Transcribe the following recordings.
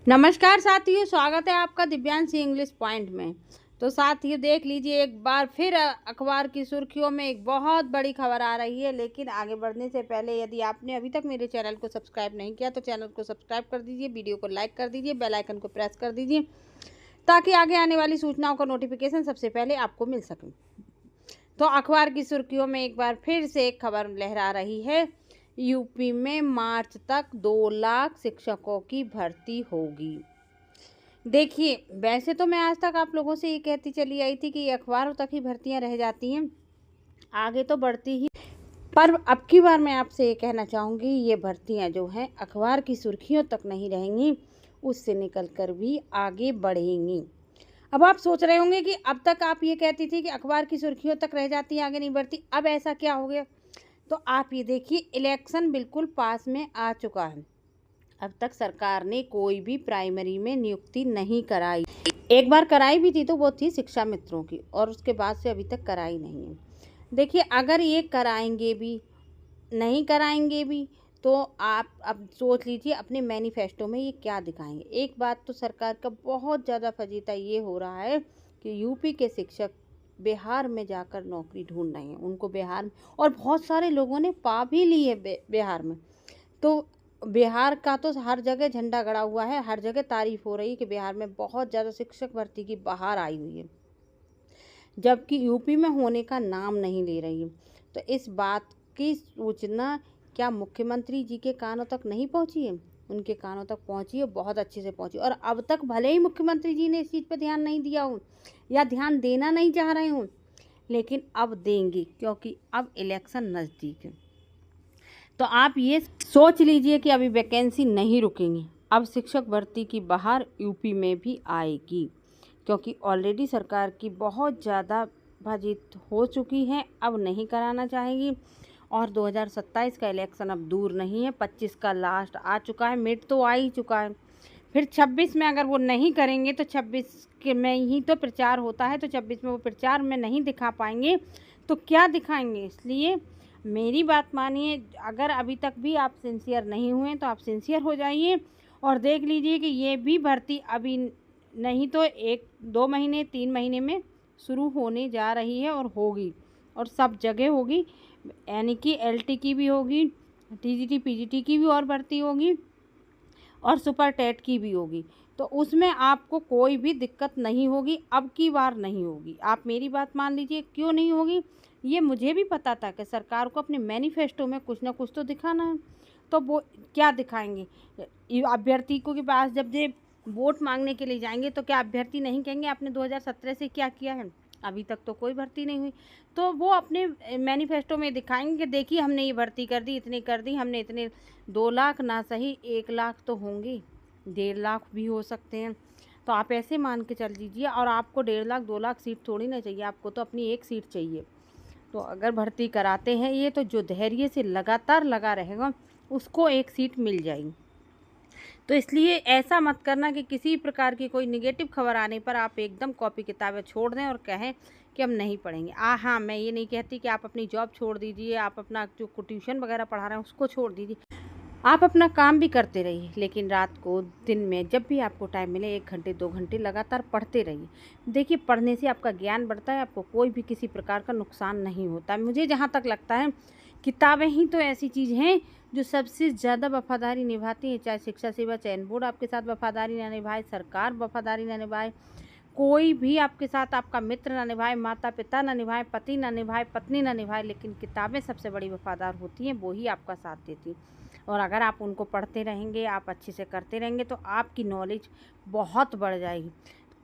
नमस्कार साथियों, स्वागत है आपका दिव्यांश इंग्लिश पॉइंट में। तो साथियों देख लीजिए, एक बार फिर अखबार की सुर्खियों में एक बहुत बड़ी खबर आ रही है। लेकिन आगे बढ़ने से पहले यदि आपने अभी तक मेरे चैनल को सब्सक्राइब नहीं किया तो चैनल को सब्सक्राइब कर दीजिए, वीडियो को लाइक कर दीजिए, बेल आइकन को प्रेस कर दीजिए ताकि आगे आने वाली सूचनाओं का नोटिफिकेशन सबसे पहले आपको मिल सके। तो अखबार की सुर्खियों में एक बार फिर से एक खबर लहरा रही है। यूपी में मार्च तक 2 लाख शिक्षकों की भर्ती होगी। देखिए, वैसे तो मैं आज तक आप लोगों से ये कहती चली आई थी कि ये अखबारों तक ही भर्तियां रह जाती हैं, आगे तो बढ़ती ही। पर अब की बार मैं आपसे ये कहना चाहूँगी, ये भर्तियां जो हैं अखबार की सुर्खियों तक नहीं रहेंगी, उससे निकल कर भी आगे बढ़ेंगी। अब आप सोच रहे होंगे कि अब तक आप ये कहती थी कि अखबार की सुर्खियों तक रह जाती है, आगे नहीं बढ़ती, अब ऐसा क्या हो गया? तो आप ये देखिए, इलेक्शन बिल्कुल पास में आ चुका है। अब तक सरकार ने कोई भी प्राइमरी में नियुक्ति नहीं कराई। एक बार कराई भी थी तो वो थी शिक्षा मित्रों की, और उसके बाद से अभी तक कराई नहीं है। देखिए, अगर ये कराएंगे भी, नहीं कराएंगे भी, तो आप अब सोच लीजिए अपने मैनिफेस्टो में ये क्या दिखाएंगे। एक बात तो सरकार का बहुत ज़्यादा फजीता ये हो रहा है कि यूपी के शिक्षक बिहार में जाकर नौकरी ढूंढ रहे हैं। उनको बिहार में, और बहुत सारे लोगों ने पा भी ली है बिहार में। तो बिहार का तो हर जगह झंडा गड़ा हुआ है, हर जगह तारीफ हो रही है कि बिहार में बहुत ज़्यादा शिक्षक भर्ती की बहार आई हुई है, जबकि यूपी में होने का नाम नहीं ले रही है। तो इस बात की सूचना क्या मुख्यमंत्री जी के कानों तक नहीं पहुंची है? उनके कानों तक पहुंची है, बहुत अच्छे से पहुंची। और अब तक भले ही मुख्यमंत्री जी ने इस चीज़ पर ध्यान नहीं दिया हो या ध्यान देना नहीं चाह रहे हों, लेकिन अब देंगे क्योंकि अब इलेक्शन नज़दीक है। तो आप ये सोच लीजिए कि अभी वैकेंसी नहीं रुकेंगी, अब शिक्षक भर्ती की बहार यूपी में भी आएगी, क्योंकि ऑलरेडी सरकार की बहुत ज़्यादा बातचीत हो चुकी है, अब नहीं कराना चाहेगी। और 2027 का इलेक्शन अब दूर नहीं है, 25 का लास्ट आ चुका है, मिड तो आ ही चुका है। फिर 26 में अगर वो नहीं करेंगे तो 26 के में ही तो प्रचार होता है, तो 26 में वो प्रचार में नहीं दिखा पाएंगे तो क्या दिखाएंगे? इसलिए मेरी बात मानिए, अगर अभी तक भी आप सिंसियर नहीं हुए तो आप सिंसियर हो जाइए और देख लीजिए कि ये भी भर्ती अभी नहीं तो 1-2 महीने 3 महीने में शुरू होने जा रही है और होगी, और सब जगह होगी। यानी कि एलटी की भी होगी, टीजीटी पीजीटी की भी और भर्ती होगी, और सुपर टेट की भी होगी। तो उसमें आपको कोई भी दिक्कत नहीं होगी, अब की बार नहीं होगी। आप मेरी बात मान लीजिए, क्यों नहीं होगी? ये मुझे भी पता था कि सरकार को अपने मैनिफेस्टो में कुछ ना कुछ तो दिखाना है। तो वो क्या दिखाएंगे? अभ्यर्थी को के पास जब ये वोट मांगने के लिए जाएंगे तो क्या अभ्यर्थी नहीं कहेंगे आपने 2017 से क्या किया है? अभी तक तो कोई भर्ती नहीं हुई। तो वो अपने मैनिफेस्टो में दिखाएंगे कि देखिए हमने ये भर्ती कर दी, इतनी कर दी हमने, इतने 2 लाख ना सही 1 लाख तो होंगे, 1.5 लाख भी हो सकते हैं। तो आप ऐसे मान के चल दीजिए। और आपको 1.5 लाख 2 लाख सीट थोड़ी ना चाहिए, आपको तो अपनी एक सीट चाहिए। तो अगर भर्ती कराते हैं ये, तो जो धैर्य से लगातार लगा रहेगा उसको एक सीट मिल जाएगी। तो इसलिए ऐसा मत करना कि किसी प्रकार की कोई निगेटिव खबर आने पर आप एकदम कॉपी किताबें छोड़ दें और कहें कि हम नहीं पढ़ेंगे। हाँ, मैं ये नहीं कहती कि आप अपनी जॉब छोड़ दीजिए, आप अपना जो ट्यूशन वगैरह पढ़ा रहे हैं उसको छोड़ दीजिए, आप अपना काम भी करते रहिए, लेकिन रात को दिन में जब भी आपको टाइम मिले 1 घंटे 2 घंटे लगातार पढ़ते रहिए। देखिए, पढ़ने से आपका ज्ञान बढ़ता है, आपको कोई भी किसी प्रकार का नुकसान नहीं होता है। मुझे जहाँ तक लगता है, किताबें ही तो ऐसी चीज़ हैं जो सबसे ज़्यादा वफादारी निभाती हैं। चाहे शिक्षा सेवा चयन बोर्ड आपके साथ वफादारी ना निभाए, सरकार वफादारी ना निभाए, कोई भी आपके साथ आपका मित्र ना निभाए, माता पिता ना निभाए, पति ना निभाए, पत्नी ना निभाए, लेकिन किताबें सबसे बड़ी वफादार होती हैं, वो ही आपका साथ देती। और अगर आप उनको पढ़ते रहेंगे, आप अच्छे से करते रहेंगे, तो आपकी नॉलेज बहुत बढ़ जाएगी।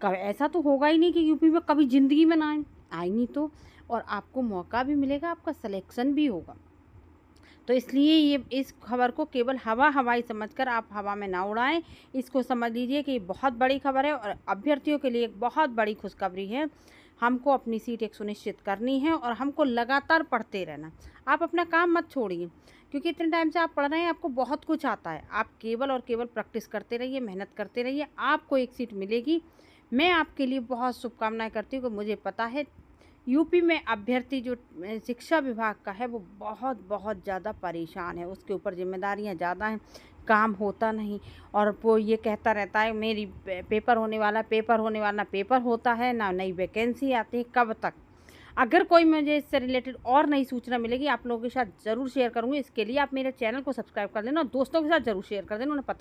कभी ऐसा तो होगा ही नहीं कि यूपी में कभी ज़िंदगी में ना आए नहीं तो, और आपको मौका भी मिलेगा, आपका सिलेक्शन भी होगा। तो इसलिए ये इस खबर को केवल हवाई समझकर आप हवा में ना उड़ाएं। इसको समझ लीजिए कि बहुत बड़ी खबर है और अभ्यर्थियों के लिए एक बहुत बड़ी खुशखबरी है। हमको अपनी सीट एक सुनिश्चित करनी है और हमको लगातार पढ़ते रहना। आप अपना काम मत छोड़िए, क्योंकि इतने टाइम से आप पढ़ रहे हैं, आपको बहुत कुछ आता है। आप केवल और केवल प्रैक्टिस करते रहिए, मेहनत करते रहिए, आपको एक सीट मिलेगी। मैं आपके लिए बहुत शुभकामनाएं करती हूँ कि मुझे पता है यूपी में अभ्यर्थी जो शिक्षा विभाग का है वो बहुत बहुत ज़्यादा परेशान है, उसके ऊपर जिम्मेदारियां ज़्यादा हैं। काम होता नहीं, और वो ये कहता रहता है मेरी पेपर होने वाला, पेपर होने वाला, पेपर होता है ना, नई वैकेंसी आती है, कब तक। अगर कोई मुझे इससे रिलेटेड और नई सूचना मिलेगी आप लोगों के साथ ज़रूर शेयर करूँगी। इसके लिए आप मेरे चैनल को सब्सक्राइब कर लेना और दोस्तों के साथ ज़रूर शेयर कर देना, उन्हें पता